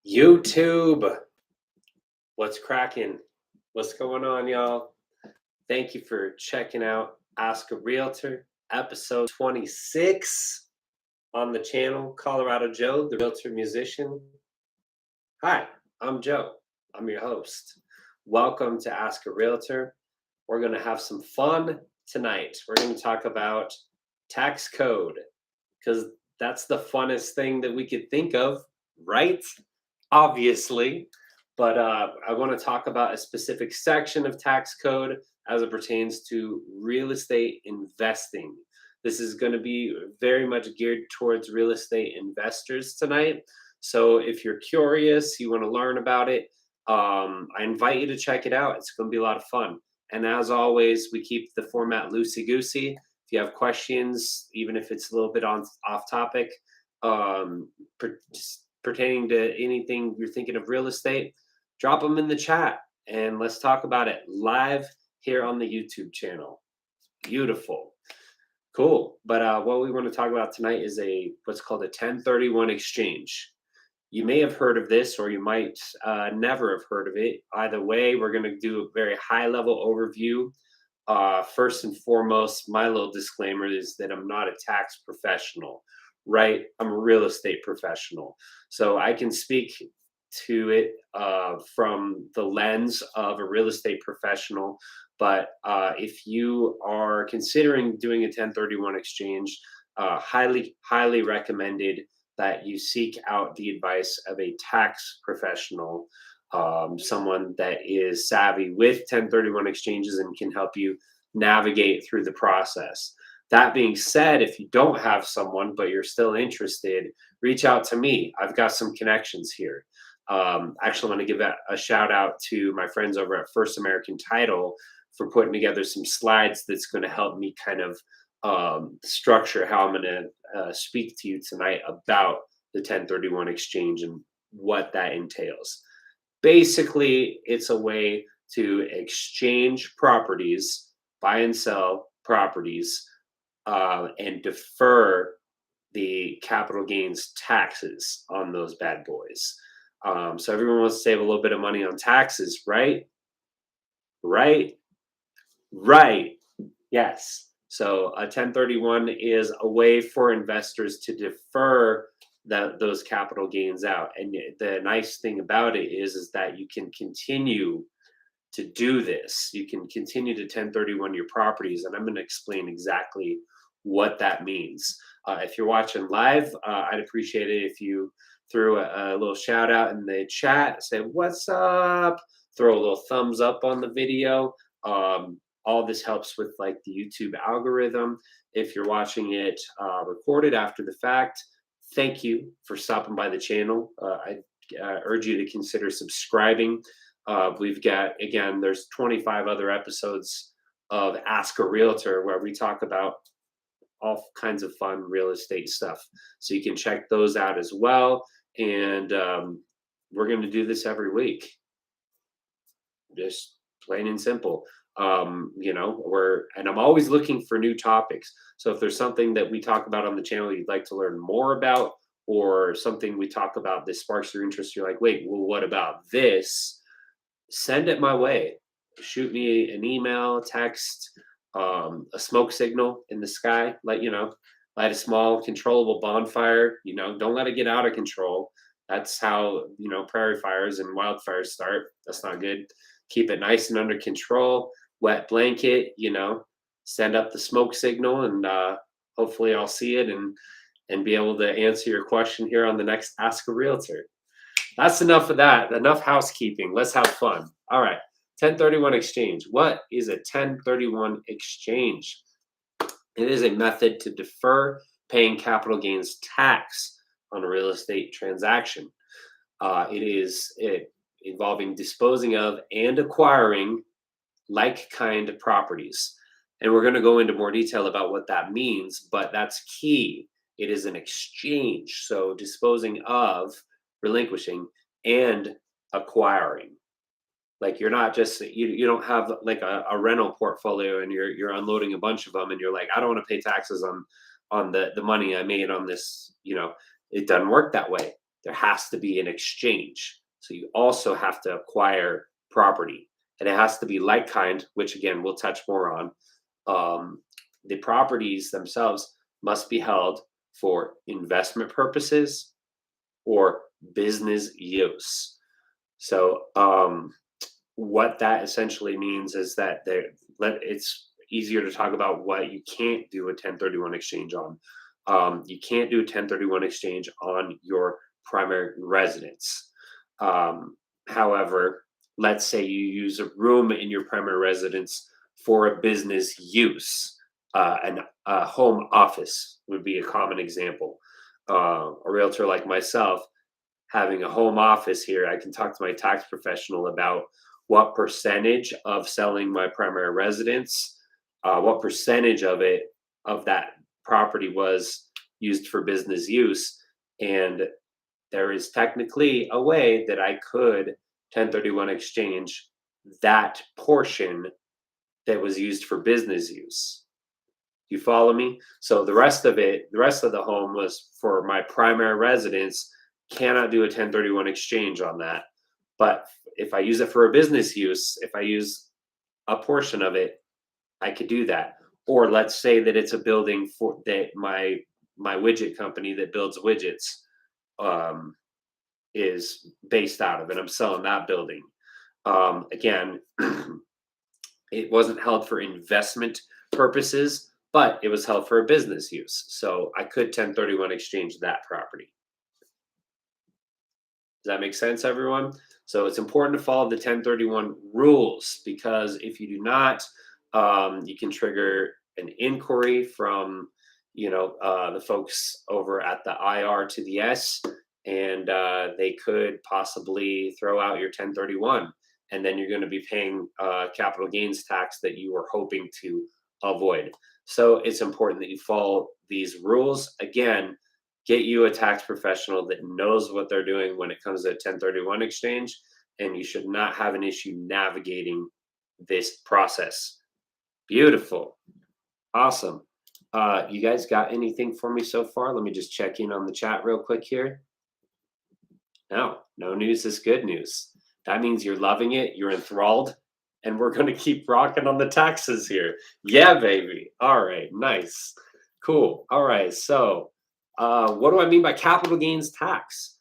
YouTube, what's cracking? What's going on, y'all? Thank you for checking out Ask a Realtor, episode 26 on the channel. Colorado Joe, the Realtor musician. Hi, I'm Joe. I'm your host. Welcome to Ask a Realtor. We're going to have some fun tonight. We're going to talk about tax code because that's the funnest thing that we could think of, right? Obviously, but I want to talk about a specific section of tax code as it pertains to real estate investing. This is going to be very much geared towards real estate investors tonight. So if you're curious, you want to learn about it, I invite you to check it out. It's going to be a lot of fun. And as always, we keep the format loosey-goosey. If you have questions, even if it's a little bit off topic, pertaining to anything you're thinking of real estate, drop them in the chat and let's talk about it live here on the YouTube channel. Beautiful. Cool. But what we want to talk about tonight is what's called a 1031 exchange. You may have heard of this or you might never have heard of it. Either way, we're going to do a very high level overview. First and foremost, my little disclaimer is that I'm not a tax professional, right? I'm a real estate professional. So I can speak to it from the lens of a real estate professional. But if you are considering doing a 1031 exchange, highly recommended that you seek out the advice of a tax professional, someone that is savvy with 1031 exchanges and can help you navigate through the process. That being said, if you don't have someone, but you're still interested, reach out to me. I've got some connections here. Actually, I want to give a shout out to my friends over at First American Title for putting together some slides that's going to help me kind of structure how I'm going to speak to you tonight about the 1031 exchange and what that entails. Basically, it's a way to exchange properties, buy and sell properties, and defer the capital gains taxes on those bad boys. So everyone wants to save a little bit of money on taxes, right? Right. Yes. So a 1031 is a way for investors to defer those capital gains out. And the nice thing about it is that you can continue to do this. You can continue to 1031 your properties, and I'm going to explain exactly what that means. If you're watching live, I'd appreciate it if you threw a little shout out in the chat, say what's up, throw a little thumbs up on the video. All this helps with like the YouTube algorithm. If you're watching it recorded after the fact, thank you for stopping by the channel. I urge you to consider subscribing. We've got, again, there's 25 other episodes of Ask a Realtor where we talk about all kinds of fun real estate stuff. So you can check those out as well. And we're going to do this every week. Just plain and simple. And I'm always looking for new topics. So if there's something that we talk about on the channel you'd like to learn more about, or something we talk about that sparks your interest, you're like, wait, well, what about this? Send it my way. Shoot me an email, text, a smoke signal in the sky. Light a small controllable bonfire. Don't let it get out of control. That's how, prairie fires and wildfires start. That's not good. Keep it nice and under control. Wet blanket, send up the smoke signal, and hopefully I'll see it and be able to answer your question here on the next Ask a Realtor. That's enough of that. Enough housekeeping. Let's have fun. All right. 1031 exchange. What is a 1031 exchange? It is a method to defer paying capital gains tax on a real estate transaction. It is involving disposing of and acquiring like-kind properties. And we're going to go into more detail about what that means, but that's key. It is an exchange. So disposing of, relinquishing, and acquiring. Like you're not just, you don't have like a rental portfolio and you're unloading a bunch of them and you're like, I don't want to pay taxes on the money I made on this. It doesn't work that way. there has to be an exchange. So you also have to acquire property, and it has to be like kind, which again we'll touch more on. The properties themselves must be held for investment purposes or business use. So what that essentially means is that it's easier to talk about what you can't do a 1031 exchange on. You can't do a 1031 exchange on your primary residence. However, let's say you use a room in your primary residence for a business use. A home office would be a common example. A realtor like myself having a home office here, I can talk to my tax professional about what percentage of selling my primary residence, what percentage of that property was used for business use. And there is technically a way that I could 1031 exchange that portion that was used for business use. You follow me? So the rest of the home was for my primary residence. Cannot do a 1031 exchange on that. But if I use it for a business use, if I use a portion of it, I could do that. Or let's say that it's a building for that my widget company that builds widgets is based out of, and I'm selling that building. Again, it wasn't held for investment purposes, but it was held for a business use. So I could 1031 exchange that property. Does that make sense, everyone? So it's important to follow the 1031 rules, because if you do not, you can trigger an inquiry from the folks over at the IR to the S, and they could possibly throw out your 1031, and then you're going to be paying capital gains tax that you were hoping to avoid. So it's important that you follow these rules. Again, get you a tax professional that knows what they're doing when it comes to a 1031 exchange, and you should not have an issue navigating this process. Beautiful. Awesome. You guys got anything for me so far? Let me just check in on the chat real quick here. No news is good news. That means you're loving it, you're enthralled, and we're going to keep rocking on the taxes here. Yeah, baby. All right, nice. Cool. All right, so what do I mean by capital gains tax?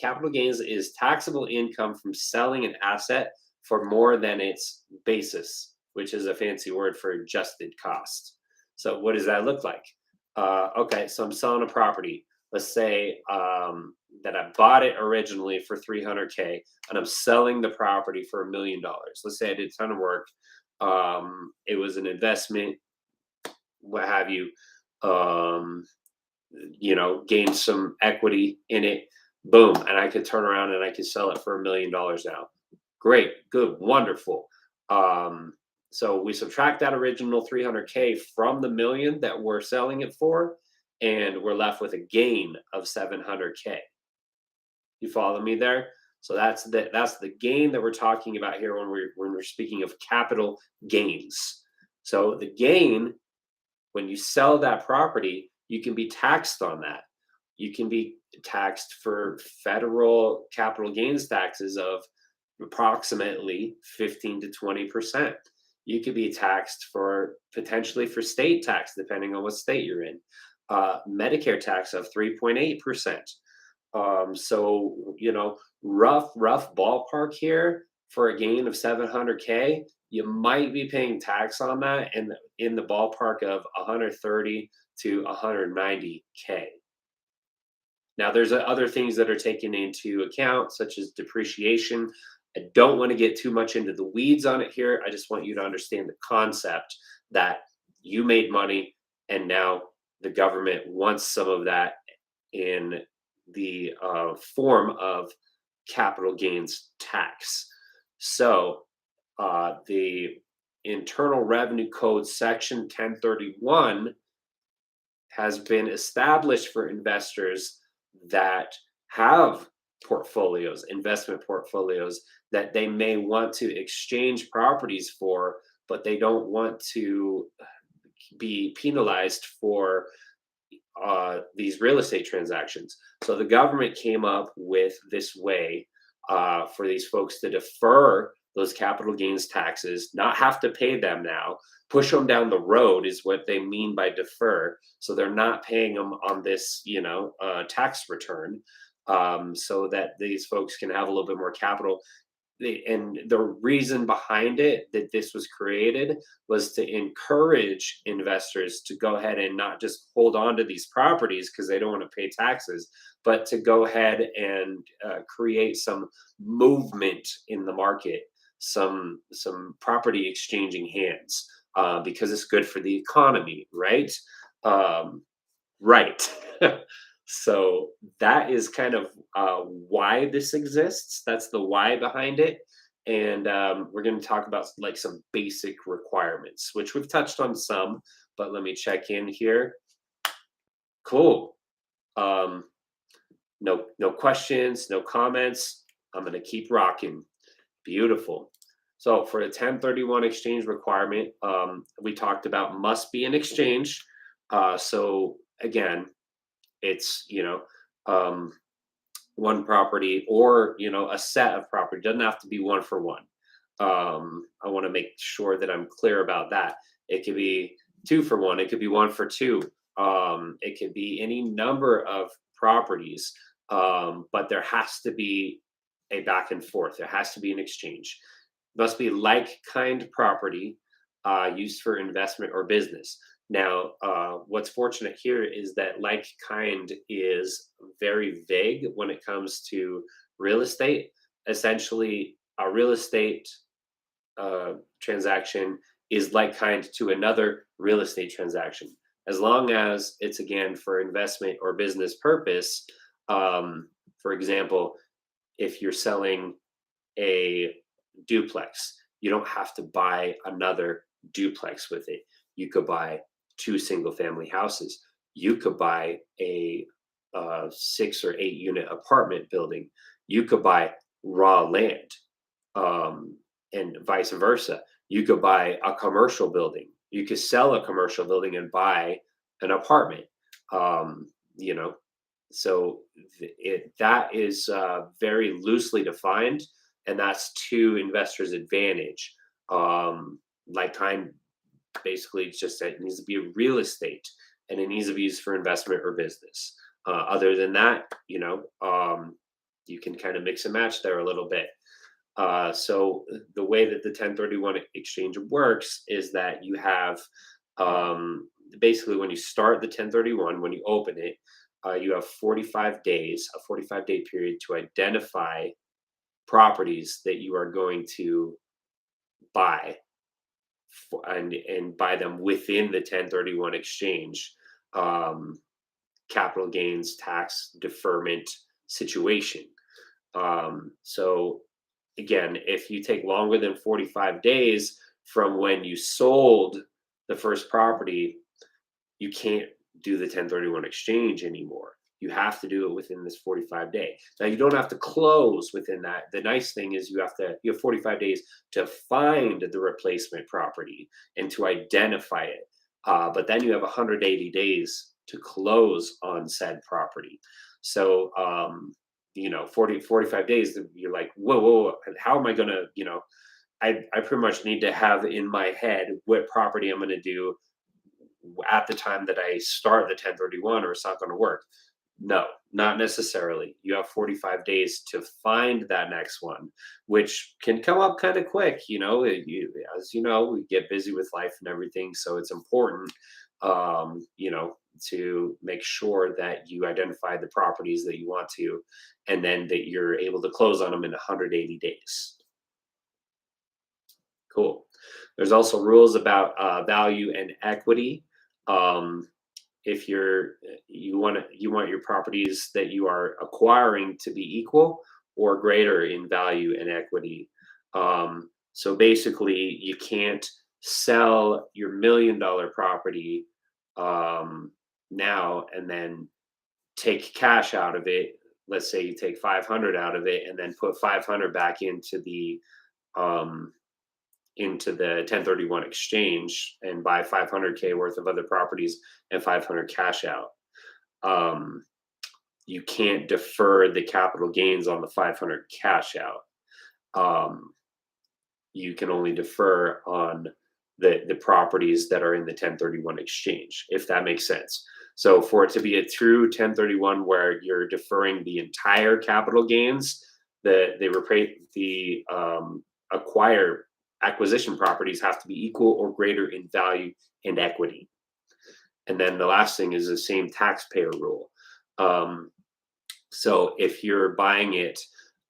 Capital gains is taxable income from selling an asset for more than its basis, which is a fancy word for adjusted cost. So what does that look like? Okay, so I'm selling a property. Let's say that I bought it originally for $300K, and I'm selling the property for $1 million. Let's say I did a ton of work. It was an investment, what have you. Gain some equity in it, boom, and I could turn around and I could sell it for $1 million now. Great, good, wonderful. So we subtract that original 300K from the million that we're selling it for, and we're left with a gain of 700K. You follow me there? So that's the gain that we're talking about here when we're speaking of capital gains. So the gain, when you sell that property, you can be taxed on that. You can be taxed for federal capital gains taxes of approximately 15 to 20%. You could be taxed potentially for state tax, depending on what state you're in. Medicare tax of 3.8%. So, rough ballpark here for a gain of 700K, you might be paying tax on that in the ballpark of 130 to 190K. Now, there's other things that are taken into account, such as depreciation. I don't want to get too much into the weeds on it here. I just want you to understand the concept that you made money, and now the government wants some of that in the form of capital gains tax. So the Internal Revenue Code Section 1031 has been established for investors that have investment portfolios that they may want to exchange properties for, but they don't want to be penalized for these real estate transactions. So the government came up with this way for these folks to defer those capital gains taxes, not have to pay them now, push them down the road is what they mean by defer. So they're not paying them on this, tax return, so that these folks can have a little bit more capital. And the reason behind it that this was created was to encourage investors to go ahead and not just hold on to these properties because they don't want to pay taxes, but to go ahead and create some movement in the market, some property exchanging hands, because it's good for the economy, right? Um, right. So that is kind of why this exists. That's the why behind it. And we're going to talk about like some basic requirements, which we've touched on some, but let me check in here. Cool. Um, no questions, no comments. I'm going to keep rocking. Beautiful. So for the 1031 exchange requirement, we talked about must be an exchange. So again, it's um, one property or a set of property. Doesn't have to be one for one. I want to make sure that I'm clear about that. It could be two for one. It could be one for two. It could be any number of properties, but there has to be a back and forth. There has to be an exchange. Must be like kind property used for investment or business. Now, what's fortunate here is that like kind is very vague when it comes to real estate. Essentially, a real estate transaction is like kind to another real estate transaction. As long as it's again for investment or business purpose. For example, if you're selling a duplex, you don't have to buy another duplex with it. You could buy two single family houses. You could buy a 6 or 8 unit apartment building. You could buy raw land, and vice versa. You could buy a commercial building. You could sell a commercial building and buy an apartment. Um, you know, so that is very loosely defined, and that's to investors' advantage. Like kind, basically, it's just that it needs to be a real estate, and it needs to be used for investment or business. Other than that, you can kind of mix and match there a little bit. So the way that the 1031 exchange works is that you have basically when you start the 1031, when you open it, you have 45 days, a 45-day period to identify properties that you are going to buy and buy them within the 1031 exchange, capital gains tax deferment situation. So again, if you take longer than 45 days from when you sold the first property, you can't do the 1031 exchange anymore. You have to do it within this 45 day. Now you don't have to close within that. The nice thing is you have 45 days to find the replacement property and to identify it. But then you have 180 days to close on said property. So 45 days, you're like, whoa, how am I gonna, I pretty much need to have in my head what property I'm gonna do at the time that I start the 1031, or it's not gonna work. No, not necessarily. You have 45 days to find that next one, which can come up kind of quick. As you know, we get busy with life and everything. So it's important, to make sure that you identify the properties that you want to, and then that you're able to close on them in 180 days. Cool. There's also rules about value and equity. If you want your properties that you are acquiring to be equal or greater in value and equity. So basically, you can't sell your $1 million property now and then take cash out of it. Let's say you take 500 out of it and then put 500 back um, into the 1031 exchange and buy 500K worth of other properties and 500 cash out. you can't defer the capital gains on the 500 cash out. You can only defer on the properties that are in the 1031 exchange, if that makes sense. So for it to be a true 1031 where you're deferring the entire capital gains, the acquisition properties have to be equal or greater in value and equity. And then the last thing is the same taxpayer rule. So if you're buying it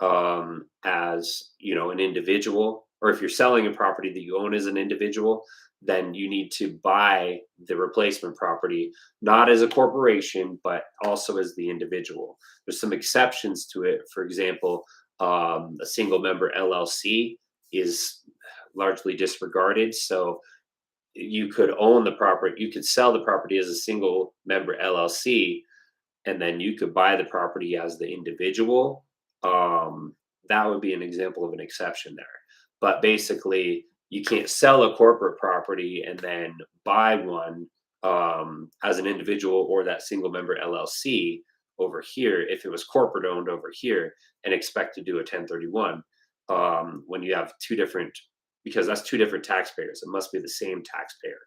as an individual, or if you're selling a property that you own as an individual, then you need to buy the replacement property not as a corporation, but also as the individual. There's some exceptions to it. For example, a single member LLC is largely disregarded. So you could own the property, you could sell the property as a single member LLC, and then you could buy the property as the individual. That would be an example of an exception there. But basically, you can't sell a corporate property and then buy one as an individual or that single member LLC over here if it was corporate owned over here and expect to do a 1031 when you have two different, because that's two different taxpayers. It must be the same taxpayer.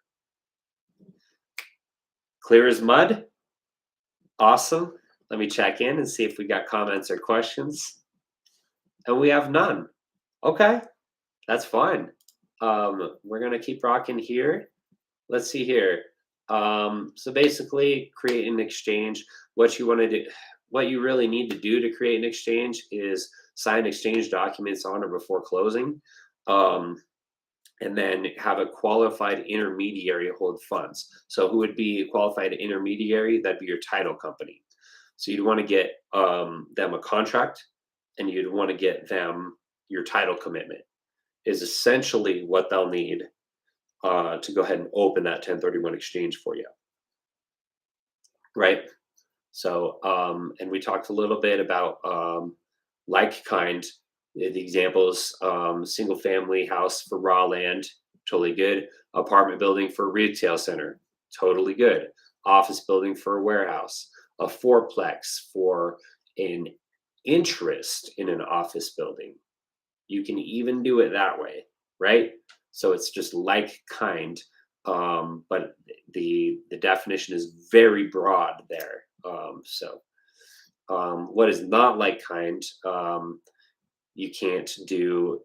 Clear as mud? Awesome. Let me check in and see if we got comments or questions. And we have none. Okay, that's fine. We're going to keep rocking here. Let's see here. So basically, create an exchange. What you want to do, what you really need to do to create an exchange is sign exchange documents on or before closing. And then have a qualified intermediary hold funds. So who would be a qualified intermediary? That'd be your title company. So you'd want to get them a contract, and you'd want to get them your title commitment is essentially what they'll need to go ahead and open that 1031 exchange for you. Right? So, and we talked a little bit about like kind. The examples, single family house for raw land, totally good. Apartment building for a retail center, totally good. Office building for a warehouse. A fourplex for an interest in an office building. You can even do it that way, right? So it's just like kind, but the definition is very broad there. What is not like kind? You can't do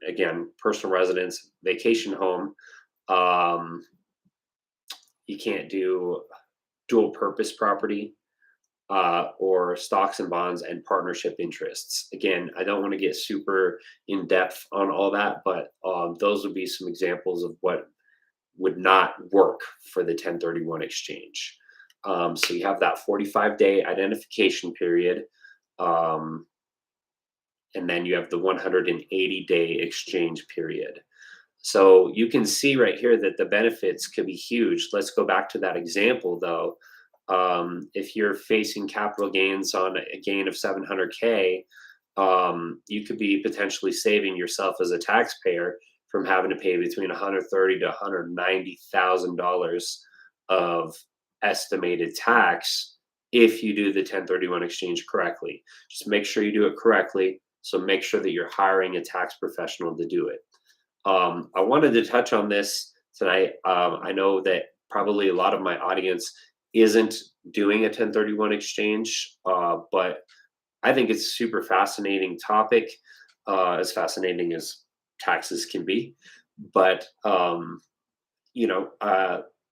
again, personal residence, vacation home. You can't do dual purpose property or stocks and bonds and partnership interests. Again, I don't want to get super in depth on all that, but those would be some examples of what would not work for the 1031 exchange. So you have that 45-day identification period. And then you have the 180-day exchange period. So you can see right here that the benefits could be huge. Let's go back to that example though. If you're facing capital gains on a gain of 700K, you could be potentially saving yourself as a taxpayer from having to pay between $130,000 to $190,000 of estimated tax if you do the 1031 exchange correctly. Just make sure you do it correctly. So make sure that you're hiring a tax professional to do it. I wanted to touch on this tonight. I know that probably a lot of my audience isn't doing a 1031 exchange, but I think it's a super fascinating topic, as fascinating as taxes can be. But,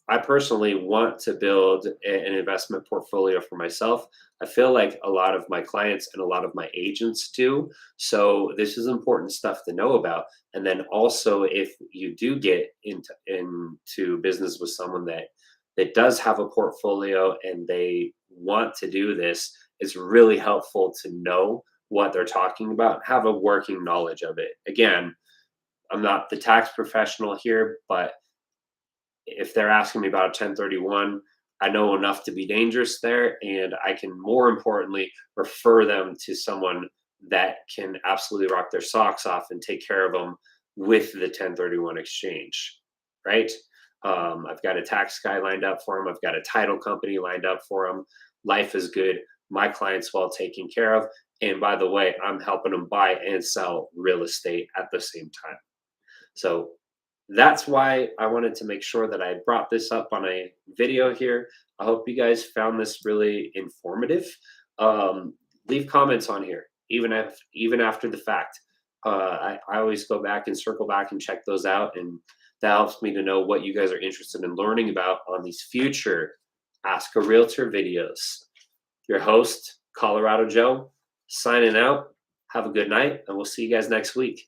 I personally want to build an investment portfolio for myself. I feel like a lot of my clients and a lot of my agents do. So this is important stuff to know about. And then also, if you do get into business with someone that does have a portfolio and they want to do this, it's really helpful to know what they're talking about, have a working knowledge of it. Again, I'm not the tax professional here, but if they're asking me about a 1031, I know enough to be dangerous there, and I can, more importantly, refer them to someone that can absolutely rock their socks off and take care of them with the 1031 exchange, right? I've got a tax guy lined up for them. I've got a title company lined up for them. Life is good. My client's well taken care of. And by the way, I'm helping them buy and sell real estate at the same time. So that's why I wanted to make sure that I brought this up on a video here. I hope you guys found this really informative. Leave comments on here, even after the fact. I always go back and circle back and check those out, and that helps me to know what you guys are interested in learning about on these future Ask a Realtor videos. Your host, Colorado Joe, signing out. Have a good night, and we'll see you guys next week.